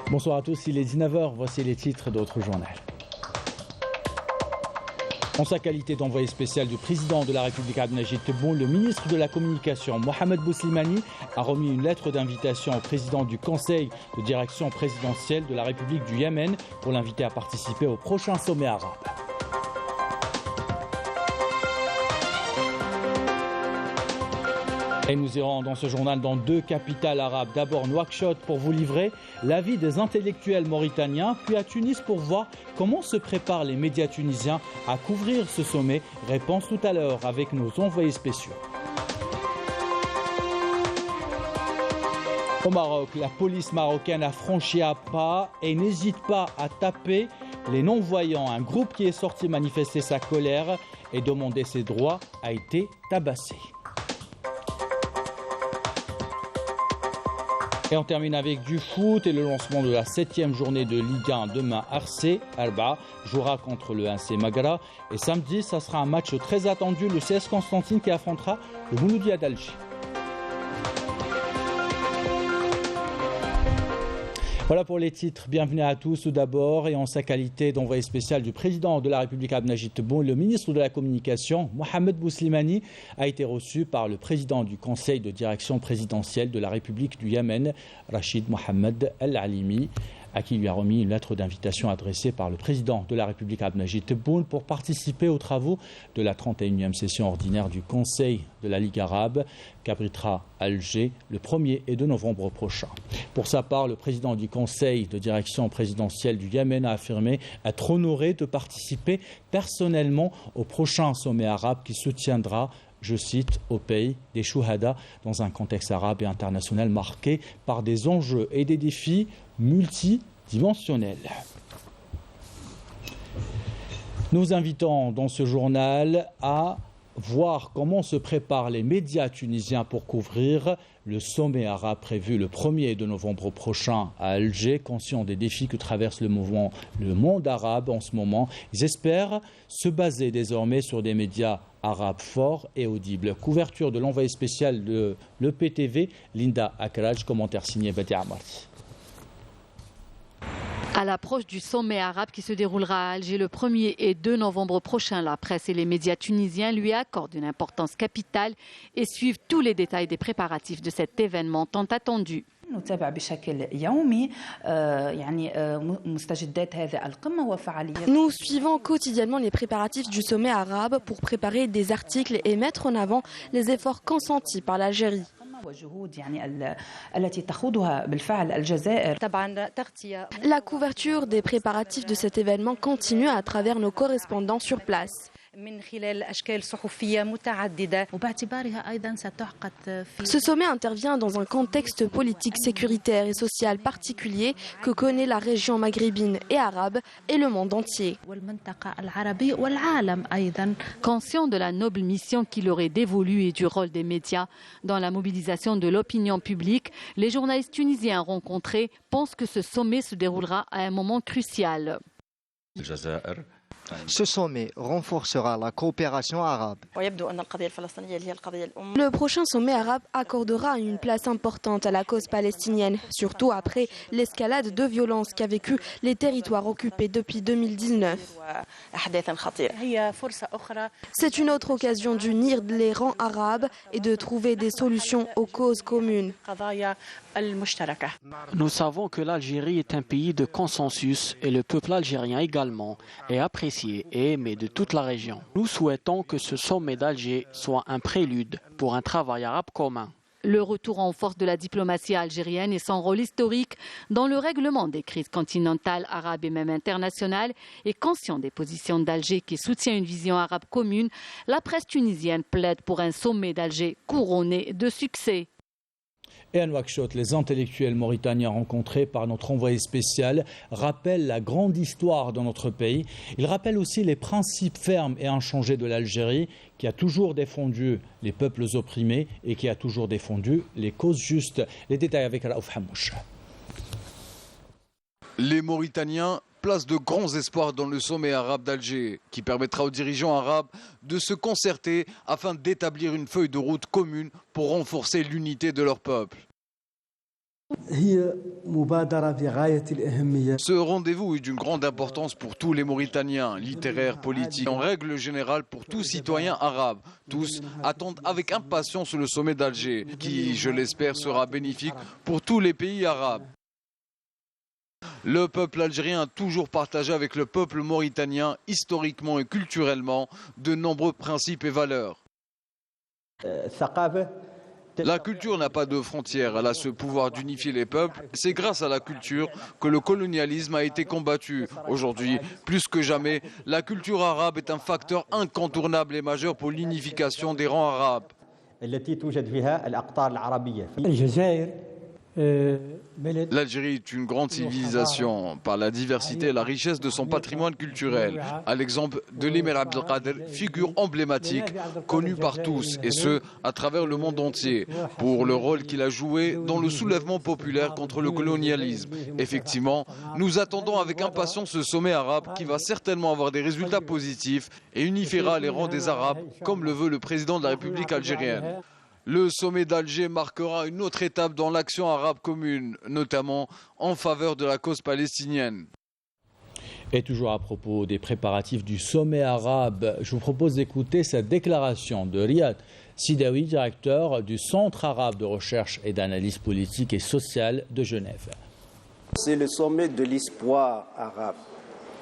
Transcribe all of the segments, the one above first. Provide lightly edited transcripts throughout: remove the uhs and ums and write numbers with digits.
Bonsoir à tous, il est 19h, voici les titres d'autres journaux. En sa qualité d'envoyé spécial du président de la République Abdelmajid Tebboune, le ministre de la Communication Mohamed Bouslimani a remis une lettre d'invitation au président du Conseil de direction présidentielle de la République du Yémen pour l'inviter à participer au prochain sommet arabe. Et nous irons dans ce journal dans deux capitales arabes. D'abord Nouakchott pour vous livrer l'avis des intellectuels mauritaniens, puis à Tunis pour voir comment se préparent les médias tunisiens à couvrir ce sommet. Réponse tout à l'heure avec nos envoyés spéciaux. Au Maroc, la police marocaine a franchi à pas et n'hésite pas à taper les non-voyants. Un groupe qui est sorti manifester sa colère et demander ses droits a été tabassé. Et on termine avec du foot et le lancement de la 7e journée de Ligue 1. Demain, RC Alba jouera contre le AC Magara. Et samedi, ça sera un match très attendu, le CS Constantine qui affrontera le Mouloudia d'Alger. Voilà pour les titres. Bienvenue à tous. Tout d'abord, et en sa qualité d'envoyé spécial du président de la République Abdelmajid Tebboune, le ministre de la Communication, Mohamed Bouslimani, a été reçu par le président du Conseil de direction présidentielle de la République du Yémen, Rachid Mohamed El-Alimi, à qui il lui a remis une lettre d'invitation adressée par le président de la République Abdelmajid Tebboune pour participer aux travaux de la 31e session ordinaire du Conseil de la Ligue arabe qui abritera Alger le 1er et 2 novembre prochain. Pour sa part, le président du Conseil de direction présidentielle du Yémen a affirmé être honoré de participer personnellement au prochain sommet arabe qui se tiendra, je cite, au pays des Chouhada, dans un contexte arabe et international marqué par des enjeux et des défis multidimensionnels. Nous invitons dans ce journal à voir comment se préparent les médias tunisiens pour couvrir le sommet arabe prévu le 1er et 2 novembre prochain à Alger. Conscients des défis que traverse le monde arabe en ce moment, ils espèrent se baser désormais sur des médias arabes forts et audibles. Couverture de l'envoyé spécial de l'EPTV, Linda Akraj, commentaire signé Bati Amarti. À l'approche du sommet arabe qui se déroulera à Alger le 1er et 2 novembre prochain, la presse et les médias tunisiens lui accordent une importance capitale et suivent tous les détails des préparatifs de cet événement tant attendu. Nous suivons quotidiennement les préparatifs du sommet arabe pour préparer des articles et mettre en avant les efforts consentis par l'Algérie. La couverture des préparatifs de cet événement continue à travers nos correspondants sur place. Ce sommet intervient dans un contexte politique, sécuritaire et social particulier que connaît la région maghrébine et arabe et le monde entier. Conscient de la noble mission qui leur est dévolue et du rôle des médias dans la mobilisation de l'opinion publique, les journalistes tunisiens rencontrés pensent que ce sommet se déroulera à un moment crucial. Ce sommet renforcera la coopération arabe. Le prochain sommet arabe accordera une place importante à la cause palestinienne, surtout après l'escalade de violence qu'a vécu les territoires occupés depuis 2019. C'est une autre occasion d'unir les rangs arabes et de trouver des solutions aux causes communes. Nous savons que l'Algérie est un pays de consensus et le peuple algérien également est apprécié et aimé de toute la région. Nous souhaitons que ce sommet d'Alger soit un prélude pour un travail arabe commun. Le retour en force de la diplomatie algérienne et son rôle historique dans le règlement des crises continentales, arabes et même internationales, et conscient des positions d'Alger qui soutient une vision arabe commune, la presse tunisienne plaide pour un sommet d'Alger couronné de succès. Et à Nouakchott, les intellectuels mauritaniens rencontrés par notre envoyé spécial rappellent la grande histoire de notre pays. Ils rappellent aussi les principes fermes et inchangés de l'Algérie qui a toujours défendu les peuples opprimés et qui a toujours défendu les causes justes. Les détails avec Raouf Hamouch. Les Mauritaniens placent de grands espoirs dans le sommet arabe d'Alger, qui permettra aux dirigeants arabes de se concerter afin d'établir une feuille de route commune pour renforcer l'unité de leur peuple. Ce rendez-vous est d'une grande importance pour tous les Mauritaniens, littéraires, politiques, en règle générale pour tous citoyens arabes. Tous attendent avec impatience le sommet d'Alger, qui, je l'espère, sera bénéfique pour tous les pays arabes. Le peuple algérien a toujours partagé avec le peuple mauritanien, historiquement et culturellement, de nombreux principes et valeurs. La culture n'a pas de frontières, elle a ce pouvoir d'unifier les peuples. C'est grâce à la culture que le colonialisme a été combattu. Aujourd'hui, plus que jamais, la culture arabe est un facteur incontournable et majeur pour l'unification des rangs arabes. L'Algérie est une grande civilisation par la diversité et la richesse de son patrimoine culturel. À l'exemple de l'émir Abdelkader, figure emblématique, connue par tous, et ce, à travers le monde entier, pour le rôle qu'il a joué dans le soulèvement populaire contre le colonialisme. Effectivement, nous attendons avec impatience ce sommet arabe qui va certainement avoir des résultats positifs et unifiera les rangs des Arabes, comme le veut le président de la République algérienne. Le sommet d'Alger marquera une autre étape dans l'action arabe commune, notamment en faveur de la cause palestinienne. Et toujours à propos des préparatifs du sommet arabe, je vous propose d'écouter cette déclaration de Riyad Sidawi, directeur du Centre arabe de recherche et d'analyse politique et sociale de Genève. C'est le sommet de l'espoir arabe.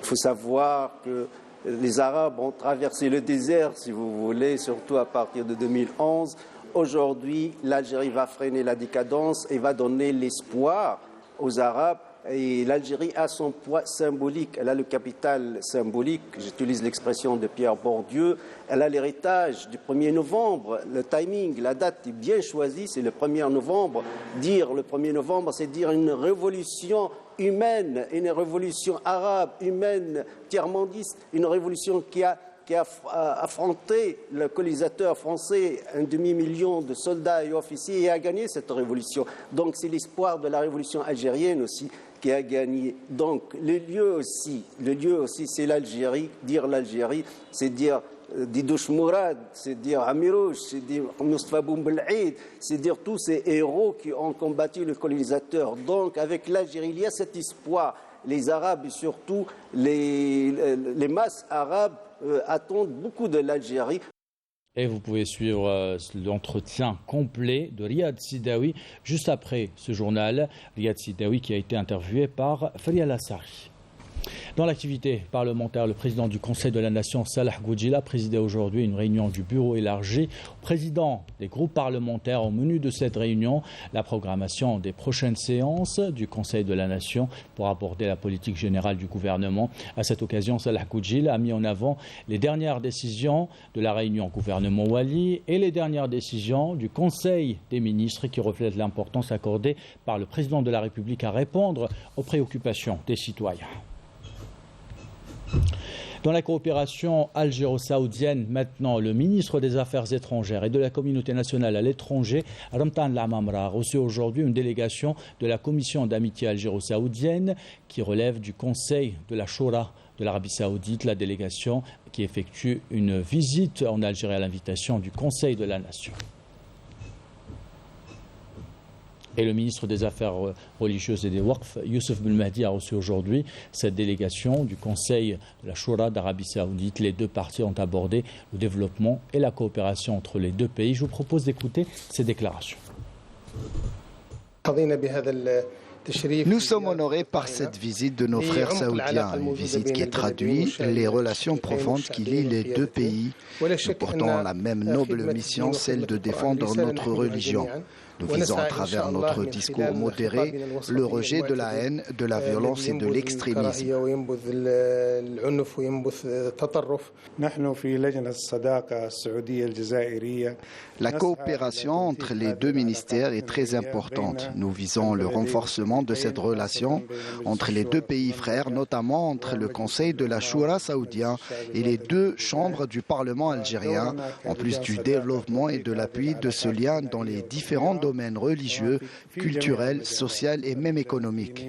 Il faut savoir que les Arabes ont traversé le désert, si vous voulez, surtout à partir de 2011. Aujourd'hui, l'Algérie va freiner la décadence et va donner l'espoir aux Arabes. Et l'Algérie a son poids symbolique, elle a le capital symbolique, j'utilise l'expression de Pierre Bourdieu, elle a l'héritage du 1er novembre, le timing, la date est bien choisie, c'est le 1er novembre. Dire le 1er novembre, c'est dire une révolution humaine, une révolution arabe, humaine, tiers-mondiste, une révolution qui a affronté le colonisateur français, 1,5 million de soldats et officiers, et a gagné cette révolution. Donc c'est l'espoir de la révolution algérienne aussi qui a gagné. Donc le lieu aussi c'est l'Algérie. Dire l'Algérie, c'est dire Didouche Mourad, c'est dire Amirouche, c'est dire Moustapha Boumbellaïd, c'est dire tous ces héros qui ont combattu le colonisateur. Donc avec l'Algérie, il y a cet espoir. Les Arabes et surtout les masses arabes attendent beaucoup de l'Algérie. Et vous pouvez suivre l'entretien complet de Riyad Sidawi juste après ce journal. Riyad Sidawi qui a été interviewé par Faria Lassari. Dans l'activité parlementaire, le président du Conseil de la Nation, Salah Goudjil, a présidé aujourd'hui une réunion du bureau élargi aux présidents des groupes parlementaires. Au menu de cette réunion, la programmation des prochaines séances du Conseil de la Nation pour aborder la politique générale du gouvernement. À cette occasion, Salah Goudjil a mis en avant les dernières décisions de la réunion gouvernement Wali et les dernières décisions du Conseil des ministres qui reflètent l'importance accordée par le président de la République à répondre aux préoccupations des citoyens. Dans la coopération algéro-saoudienne, maintenant, le ministre des Affaires étrangères et de la communauté nationale à l'étranger, Ramtan Lamamra, a reçu aujourd'hui une délégation de la commission d'amitié algéro-saoudienne qui relève du Conseil de la Choura de l'Arabie saoudite, la délégation qui effectue une visite en Algérie à l'invitation du Conseil de la Nation. Et le ministre des Affaires religieuses et des Waqf, Youssef Belmahdi, a reçu aujourd'hui cette délégation du Conseil de la Choura d'Arabie Saoudite. Les deux parties ont abordé le développement et la coopération entre les deux pays. Je vous propose d'écouter ces déclarations. Nous sommes honorés par cette visite de nos frères saoudiens, une visite qui traduit les relations profondes qui lient les deux pays. Nous portons la même noble mission, celle de défendre notre religion. Nous visons à travers notre discours modéré le rejet de la haine, de la violence et de l'extrémisme. La coopération entre les deux ministères est très importante. Nous visons le renforcement de cette relation entre les deux pays frères, notamment entre le Conseil de la Choura saoudien et les deux chambres du Parlement algérien, en plus du développement et de l'appui de ce lien dans les différents domaines religieux, culturels, sociaux et même économiques.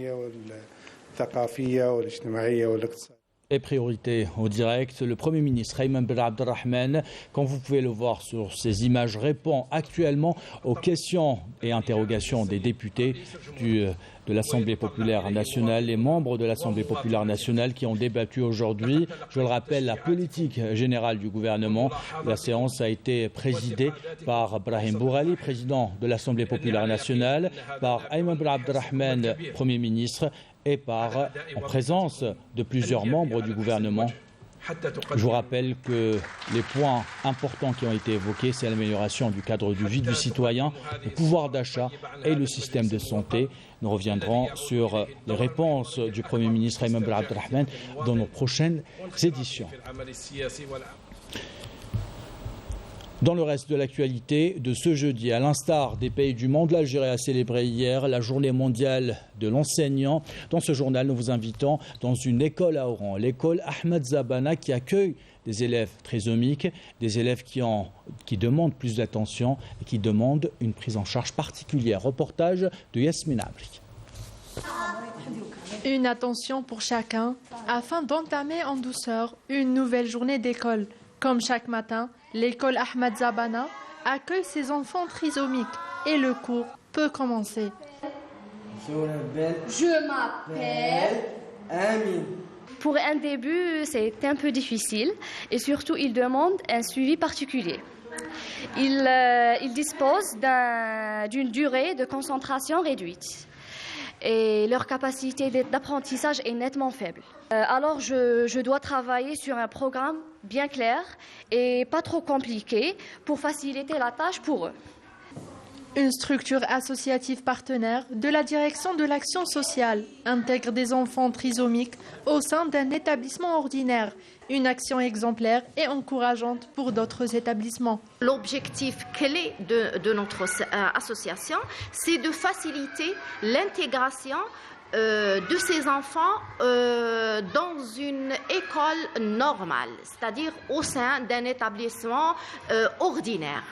Et priorité au direct, le Premier ministre Ayman Ben Abdelrahman, comme vous pouvez le voir sur ces images, répond actuellement aux questions et interrogations des députés de l'Assemblée populaire nationale, les membres de l'Assemblée populaire nationale qui ont débattu aujourd'hui. Je le rappelle, la politique générale du gouvernement. La séance a été présidée par Brahim Bourali, président de l'Assemblée populaire nationale, par Ayman Ben Abdelrahman, Premier ministre, et en présence de plusieurs membres du gouvernement. Je vous rappelle que les points importants qui ont été évoqués, c'est l'amélioration du cadre de vie du citoyen, le pouvoir d'achat et le système de santé. Nous reviendrons sur les réponses du Premier ministre Ayman Ben Abdelrahman dans nos prochaines éditions. Dans le reste de l'actualité de ce jeudi, à l'instar des pays du monde, l'Algérie a célébré hier la journée mondiale de l'enseignant. Dans ce journal, nous vous invitons dans une école à Oran, l'école Ahmed Zabana, qui accueille des élèves trisomiques, des élèves qui demandent plus d'attention et qui demandent une prise en charge particulière. Reportage de Yasmine Abri. Une attention pour chacun afin d'entamer en douceur une nouvelle journée d'école. Comme chaque matin, l'école Ahmed Zabana accueille ses enfants trisomiques et le cours peut commencer. Je m'appelle Amine. Pour un début, c'est un peu difficile et surtout, il demande un suivi particulier. Il dispose d'une durée de concentration réduite et leur capacité d'apprentissage est nettement faible. Alors, je dois travailler sur un programme bien clair et pas trop compliqué pour faciliter la tâche pour eux. Une structure associative partenaire de la direction de l'action sociale intègre des enfants trisomiques au sein d'un établissement ordinaire. Une action exemplaire et encourageante pour d'autres établissements. L'objectif clé de notre association, c'est de faciliter l'intégration de ces enfants dans une école normale, c'est-à-dire au sein d'un établissement ordinaire.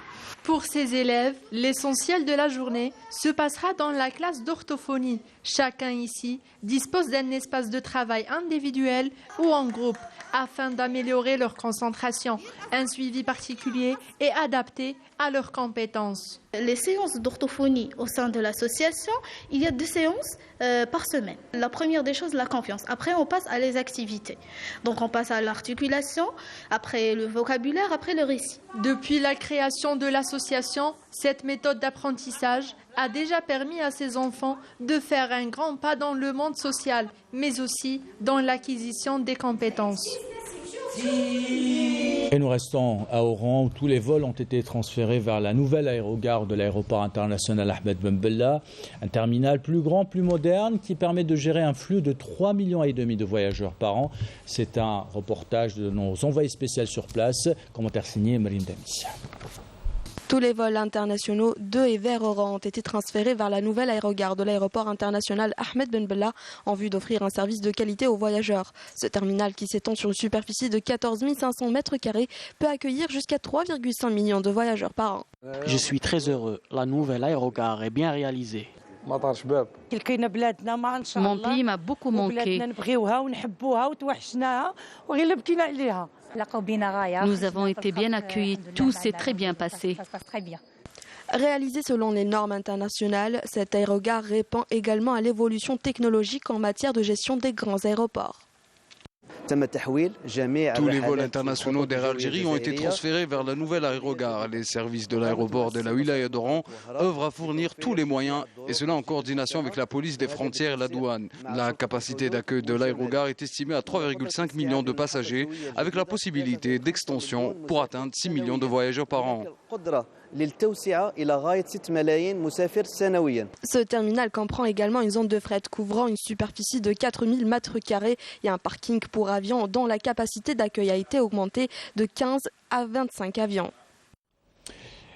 Pour ces élèves, l'essentiel de la journée se passera dans la classe d'orthophonie. Chacun ici dispose d'un espace de travail individuel ou en groupe afin d'améliorer leur concentration, un suivi particulier et adapté à leurs compétences. Les séances d'orthophonie au sein de l'association, il y a 2 séances par semaine. La première des choses, la confiance. Après, on passe à les activités. Donc, on passe à l'articulation, après le vocabulaire, après le récit. Depuis la création de l'association, cette méthode d'apprentissage a déjà permis à ces enfants de faire un grand pas dans le monde social, mais aussi dans l'acquisition des compétences. Et nous restons à Oran où tous les vols ont été transférés vers la nouvelle aérogare de l'aéroport international Ahmed Ben Bella, un terminal plus grand, plus moderne qui permet de gérer un flux de 3,5 millions de voyageurs par an. C'est un reportage de nos envoyés spéciaux sur place, commentaire signé Marine Damissia. Tous les vols internationaux de et vers Oran ont été transférés vers la nouvelle aérogare de l'aéroport international Ahmed Ben Bella en vue d'offrir un service de qualité aux voyageurs. Ce terminal, qui s'étend sur une superficie de 14 500 mètres carrés, peut accueillir jusqu'à 3,5 millions de voyageurs par an. Je suis très heureux. La nouvelle aérogare est bien réalisée. Mon pays m'a beaucoup manqué. Nous avons été bien accueillis, tout s'est très bien passé. Réalisée selon les normes internationales, cette aérogare répond également à l'évolution technologique en matière de gestion des grands aéroports. Tous les vols internationaux d'Air Algérie ont été transférés vers la nouvelle aérogare. Les services de l'aéroport de la wilaya d'Oran œuvrent à fournir tous les moyens, et cela en coordination avec la police des frontières et la douane. La capacité d'accueil de l'aérogare est estimée à 3,5 millions de passagers, avec la possibilité d'extension pour atteindre 6 millions de voyageurs par an. Ce terminal comprend également une zone de fret couvrant une superficie de 4000 mètres carrés et un parking pour avions dont la capacité d'accueil a été augmentée de 15 à 25 avions.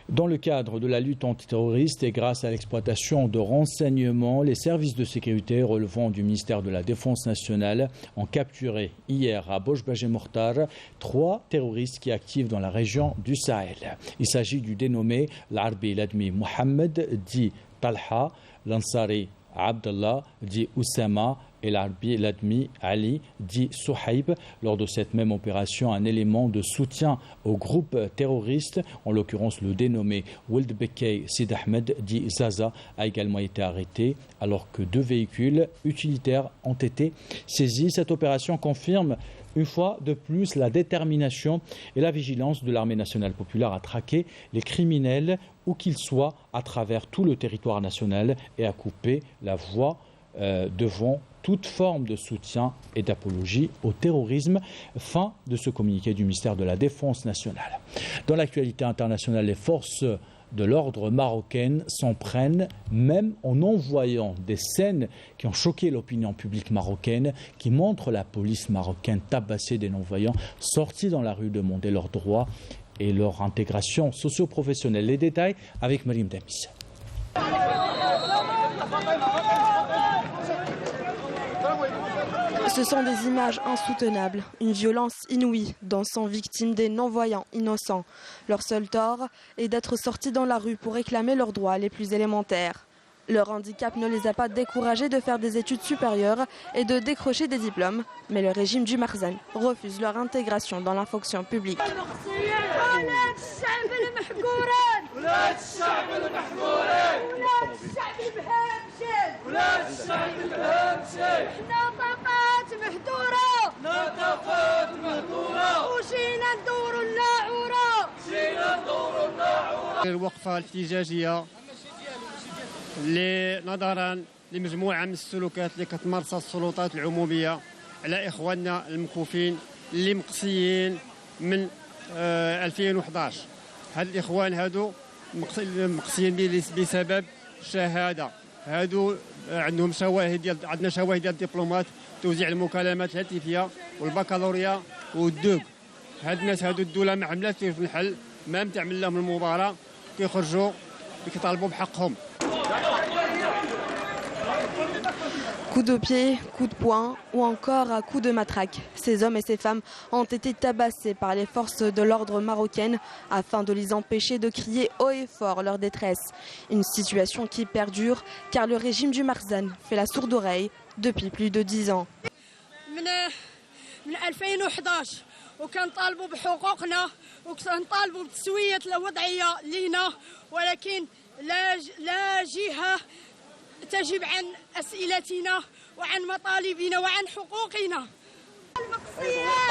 Dans le cadre de la lutte antiterroriste et grâce à l'exploitation de renseignements, les services de sécurité relevant du ministère de la Défense nationale ont capturé hier à Bojbaj-e-Mortar 3 terroristes qui activent dans la région du Sahel. Il s'agit du dénommé l'Arbi Ladmi Mohamed, dit Talha, l'Ansari Abdallah, dit Oussama et l'admi Ali dit Souhaib. Lors de cette même opération, un élément de soutien au groupe terroriste, en l'occurrence le dénommé Weld Bekay Sid Ahmed dit Zaza, a également été arrêté alors que 2 véhicules utilitaires ont été saisis. Cette opération confirme une fois de plus la détermination et la vigilance de l'armée nationale populaire à traquer les criminels où qu'ils soient à travers tout le territoire national et à couper la voie devant toute forme de soutien et d'apologie au terrorisme. Fin de ce communiqué du ministère de la Défense nationale. Dans l'actualité internationale, les forces de l'ordre marocaine s'en prennent, même en envoyant des scènes qui ont choqué l'opinion publique marocaine, qui montrent la police marocaine tabasser des non-voyants sortis dans la rue demander leurs droits et leur intégration socio-professionnelle. Les détails avec Marim Damis. Ce sont des images insoutenables, une violence inouïe dont sont victimes des non-voyants innocents. Leur seul tort est d'être sortis dans la rue pour réclamer leurs droits les plus élémentaires. Leur handicap ne les a pas découragés de faire des études supérieures et de décrocher des diplômes, mais le régime du Marzan refuse leur intégration dans la fonction publique. الوقفة الاحتجاجية نظرا لمجموعة من السلوكات اللي كتمارسها السلطات العمومية على إخواننا المكفوفين اللي مقصيين من 2011. هاد الإخوان هادو مقصيين بسبب الشهادة. هادو عندهم شواهد عندنا شواهد ديال الدبلومات توزيع المكالمات الهاتفية والبكالوريا والدوق. هاد الناس هادو الدولة ما عملاتش في الحل، ما تعمل لهم المباراة، كيخرجوا كيطالبوا بحقهم. Coups de pied, coups de poing ou encore à coups de matraque. Ces hommes et ces femmes ont été tabassés par les forces de l'ordre marocaines afin de les empêcher de crier haut et fort leur détresse. Une situation qui perdure car le régime du Marzan fait la sourde oreille depuis plus de 10 ans. من 2011 وكنطالبوا بحقوقنا وكنطالبوا بتسوية الوضعية لينا ولكن لا جهة تجيب عن أسئلتنا وعن مطالبنا وعن حقوقنا.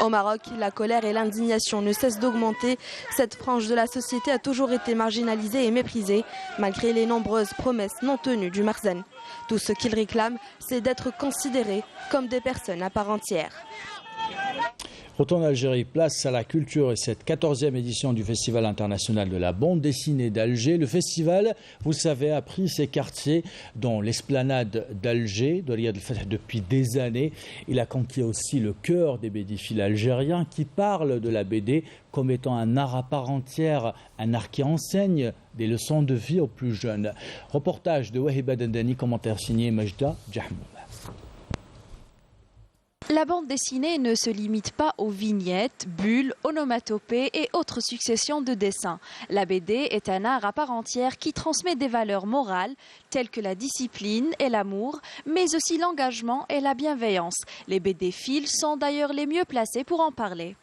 Au Maroc, la colère et l'indignation ne cessent d'augmenter. Cette frange de la société a toujours été marginalisée et méprisée, malgré les nombreuses promesses non tenues du Marzan. Tout ce qu'ils réclament, c'est d'être considérés comme des personnes à part entière. Retour en Algérie, place à la culture et cette 14e édition du Festival international de la bande dessinée d'Alger. Le festival, vous le savez, a pris ses quartiers dans l'esplanade d'Alger, de Riyad el-Fath depuis des années. Il a conquis aussi le cœur des BDphiles algériens qui parlent de la BD comme étant un art à part entière, un art qui enseigne des leçons de vie aux plus jeunes. Reportage de Wahiba Dendani, commentaire signé Majda Djahmoum. La bande dessinée ne se limite pas aux vignettes, bulles, onomatopées et autres successions de dessins. La BD est un art à part entière qui transmet des valeurs morales telles que la discipline et l'amour, mais aussi l'engagement et la bienveillance. Les BDphiles sont d'ailleurs les mieux placés pour en parler.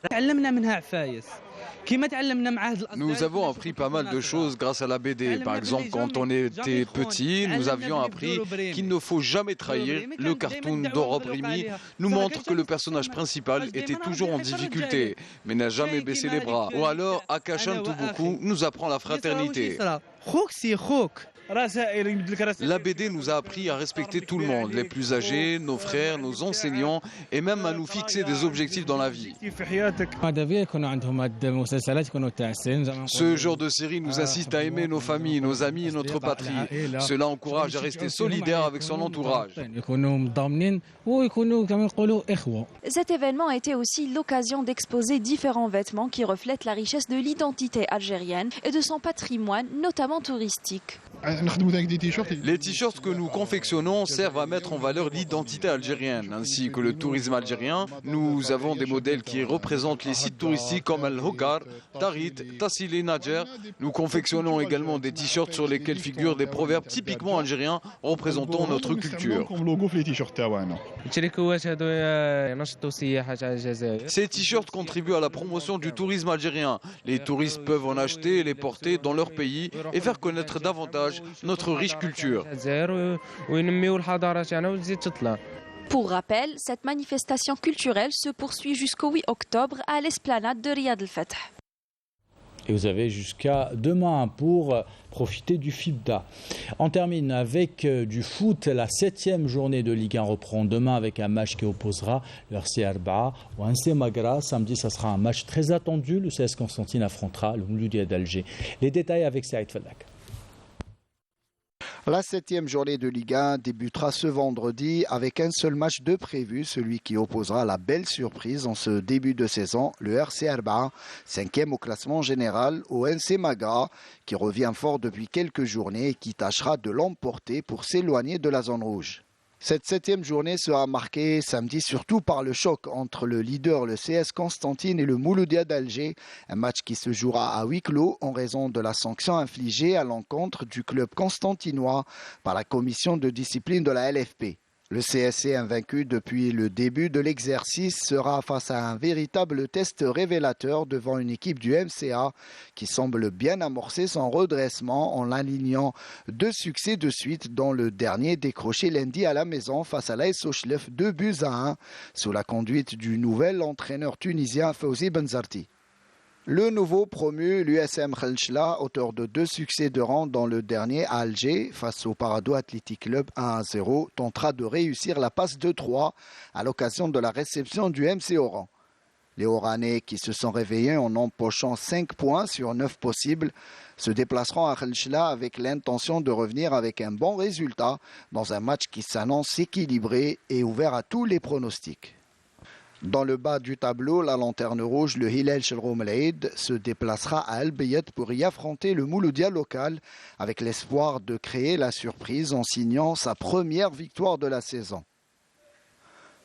Nous avons appris pas mal de choses grâce à la BD. Par exemple, quand on était petit, nous avions appris qu'il ne faut jamais trahir. Le cartoon d'Europe Rimi nous montre que le personnage principal était toujours en difficulté, mais n'a jamais baissé les bras. Ou alors, Akashan Touboku nous apprend la fraternité. La BD nous a appris à respecter tout le monde, les plus âgés, nos frères, nos enseignants, et même à nous fixer des objectifs dans la vie. Ce genre de série nous incite à aimer nos familles, nos amis et notre patrie. Cela encourage à rester solidaire avec son entourage. Cet événement a été aussi l'occasion d'exposer différents vêtements qui reflètent la richesse de l'identité algérienne et de son patrimoine, notamment touristique. Les t-shirts que nous confectionnons servent à mettre en valeur l'identité algérienne ainsi que le tourisme algérien. Nous avons des modèles qui représentent les sites touristiques comme Al-Hogar, Tarit, Tassili Nadjer. Nous confectionnons également des t-shirts sur lesquels figurent des proverbes typiquement algériens représentant notre culture. Ces t-shirts contribuent à la promotion du tourisme algérien. Les touristes peuvent en acheter et les porter dans leur pays et faire connaître davantage notre riche culture. Pour rappel, cette manifestation culturelle se poursuit jusqu'au 8 octobre à l'esplanade de Riyad el-Fath. Et vous avez jusqu'à demain pour profiter du FIBDA. On termine avec du foot. La 7e journée de Ligue 1 reprend demain avec un match qui opposera le RC Arba'a au NC Magra. Samedi, ça sera un match très attendu. Le CS Constantine affrontera le Mouloudia d'Alger. Les détails avec Saïd Fadak. La 7e journée de Ligue 1 débutera ce vendredi avec un seul match de prévu, celui qui opposera la belle surprise en ce début de saison, le RC Arba'a, 5e au classement général, au NC Magra, qui revient fort depuis quelques journées et qui tâchera de l'emporter pour s'éloigner de la zone rouge. Cette 7e journée sera marquée samedi surtout par le choc entre le leader, le CS Constantine, et le Mouloudia d'Alger. Un match qui se jouera à huis clos en raison de la sanction infligée à l'encontre du club constantinois par la commission de discipline de la LFP. Le CSC, invaincu depuis le début de l'exercice, sera face à un véritable test révélateur devant une équipe du MCA qui semble bien amorcer son redressement en alignant 2 succès de suite, dont le dernier décroché lundi à la maison face à l'AS Ochlef, 2-1 sous la conduite du nouvel entraîneur tunisien Fawzi Benzarti. Le nouveau promu, l'USM Khelchla, auteur de 2 succès de rang dans le dernier à Alger, face au Parado Athletic Club 1-0, tentera de réussir la passe de 3 à l'occasion de la réception du MC Oran. Les Oranais, qui se sont réveillés en empochant 5 points sur 9 possibles, se déplaceront à Khelchla avec l'intention de revenir avec un bon résultat dans un match qui s'annonce équilibré et ouvert à tous les pronostics. Dans le bas du tableau, la lanterne rouge, le Hilal Shelroumelaïd, se déplacera à Al-Bayat pour y affronter le Mouloudia local avec l'espoir de créer la surprise en signant sa première victoire de la saison.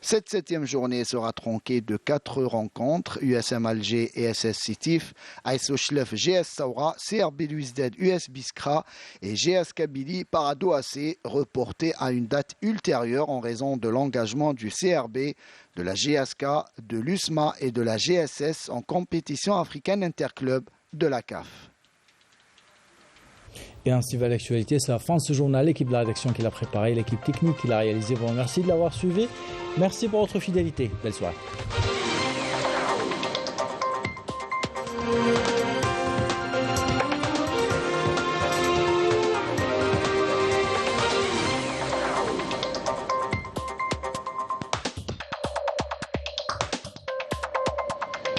Cette 7e journée sera tronquée de 4 rencontres, USM Alger et SS Sitif, AS Ochlef, GS Saoura, CRB Louisdad, US Biskra et GS Kabylie Parado AC, reportées à une date ultérieure en raison de l'engagement du CRB, de la GSK, de l'USMA et de la GSS en compétition africaine interclub de la CAF. Et ainsi va l'actualité. C'est la fin de ce journal. L'équipe de la rédaction qui l'a préparé, l'équipe technique qui l'a réalisé, vous remercie de l'avoir suivi. Merci pour votre fidélité. Belle soirée.